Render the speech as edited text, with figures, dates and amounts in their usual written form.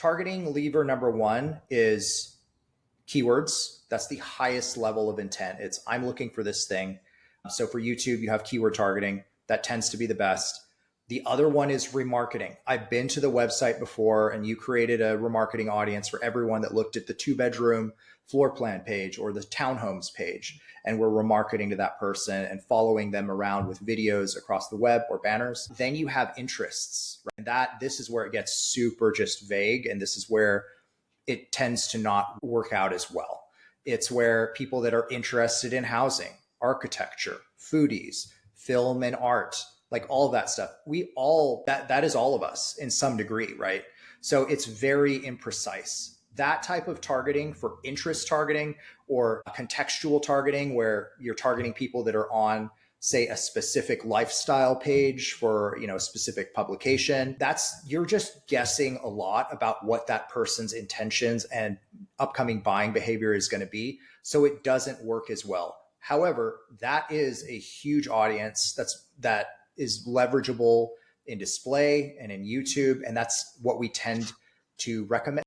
Targeting lever number one is keywords. That's the highest level of intent. It's I'm looking for this thing. So for YouTube, you have keyword targeting. That tends to be the best. The other one is remarketing. I've been to the website before and you created a remarketing audience for everyone that looked at the 2-bedroom floor plan page or the townhomes page. And we're remarketing to that person and following them around with videos across the web or banners. Then you have interests, right? And this is where it gets super just vague. And this is where it tends to not work out as well. It's where people that are interested in housing, architecture, foodies, film and art, like all of that stuff. That is all of us in some degree, right? So it's very imprecise. That type of targeting for interest targeting or contextual targeting, where you're targeting people that are on, say, a specific lifestyle page for, a specific publication, you're just guessing a lot about what that person's intentions and upcoming buying behavior is going to be. So it doesn't work as well. However, that is a huge audience that is leverageable in display and in YouTube. And that's what we tend to recommend.